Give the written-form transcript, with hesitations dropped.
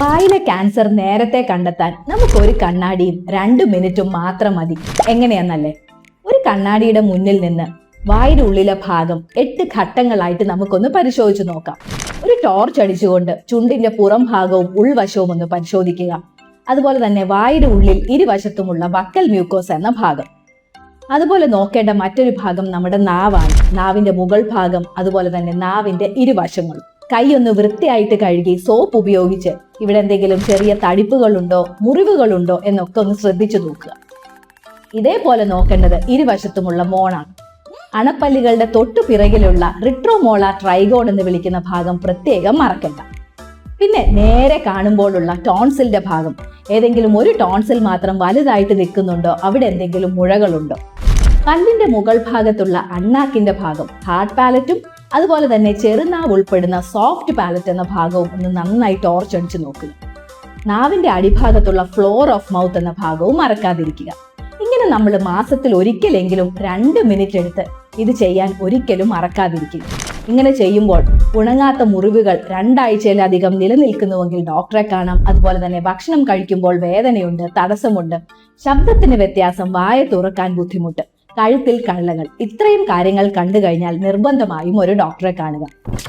വായിലെ ക്യാൻസർ നേരത്തെ കണ്ടെത്താൻ നമുക്കൊരു കണ്ണാടിയും 2 മിനിറ്റും മാത്രം മതി. എങ്ങനെയാന്നല്ലേ? ഒരു കണ്ണാടിയുടെ മുന്നിൽ നിന്ന് വായുടെ ഉള്ളിലെ ഭാഗം 8 ഘട്ടങ്ങളായിട്ട് നമുക്കൊന്ന് പരിശോധിച്ചു നോക്കാം. ഒരു ടോർച്ച് അടിച്ചുകൊണ്ട് ചുണ്ടിന്റെ പുറം ഭാഗവും ഉൾവശവും ഒന്ന് പരിശോധിക്കുക. അതുപോലെ തന്നെ വായുടെ ഉള്ളിൽ ഇരുവശത്തുമുള്ള വക്കൽ മ്യൂക്കോസ് എന്ന ഭാഗം. അതുപോലെ നോക്കേണ്ട മറ്റൊരു ഭാഗം നമ്മുടെ നാവാണ്. നാവിന്റെ മുകൾ ഭാഗം, അതുപോലെ തന്നെ നാവിന്റെ ഇരുവശങ്ങളും. കൈയൊന്ന് വൃത്തിയായിട്ട് കഴുകി സോപ്പ് ഉപയോഗിച്ച് ഇവിടെ എന്തെങ്കിലും ചെറിയ തടിപ്പുകളുണ്ടോ, മുറിവുകളുണ്ടോ എന്നൊക്കെ ഒന്ന് ശ്രദ്ധിച്ചു നോക്കുക. ഇതേപോലെ നോക്കേണ്ടത് ഇരുവശത്തുമുള്ള മോണാണ്. അണപ്പല്ലുകളുടെ തൊട്ടു പിറകിലുള്ള റിട്രോമോളാർ ട്രൈഗോൺ എന്ന് വിളിക്കുന്ന ഭാഗം പ്രത്യേകം മറക്കണ്ട. പിന്നെ നേരെ കാണുമ്പോഴുള്ള ടോൺസിലിന്റെ ഭാഗം, ഏതെങ്കിലും ഒരു ടോൺസിൽ മാത്രം വലുതായിട്ട് നിൽക്കുന്നുണ്ടോ, അവിടെ എന്തെങ്കിലും മുഴകളുണ്ടോ. പല്ലിന്റെ മുകൾ ഭാഗത്തുള്ള അണ്ണാക്കിന്റെ ഭാഗം, ഹാർഡ് പാലറ്റും അതുപോലെ തന്നെ ചെറുനാവ് ഉൾപ്പെടുന്ന സോഫ്റ്റ് പാലറ്റ് എന്ന ഭാഗവും ഒന്ന് നന്നായി ടോർച്ച് അടിച്ചു നോക്കുക. നാവിന്റെ അടിഭാഗത്തുള്ള ഫ്ലോർ ഓഫ് മൗത്ത് എന്ന ഭാഗവും മറക്കാതിരിക്കുക. ഇങ്ങനെ നമ്മൾ മാസത്തിൽ ഒരിക്കലെങ്കിലും 2 മിനിറ്റ് എടുത്ത് ഇത് ചെയ്യാൻ ഒരിക്കലും മറക്കാതിരിക്കുക. ഇങ്ങനെ ചെയ്യുമ്പോൾ ഉണങ്ങാത്ത മുറിവുകൾ 2 ആഴ്ചയിലധികം നിലനിൽക്കുന്നുവെങ്കിൽ ഡോക്ടറെ കാണാം. അതുപോലെ തന്നെ ഭക്ഷണം കഴിക്കുമ്പോൾ വേദനയുണ്ട്, തടസ്സമുണ്ട്, ശബ്ദത്തിന് വ്യത്യാസം, വായ തുറക്കാൻ ബുദ്ധിമുട്ട്, കഴുത്തിൽ കള്ളകൾ, ഇത്രയും കാര്യങ്ങൾ കണ്ടു കഴിഞ്ഞാൽ നിർബന്ധമായും ഒരു ഡോക്ടറെ കാണുക.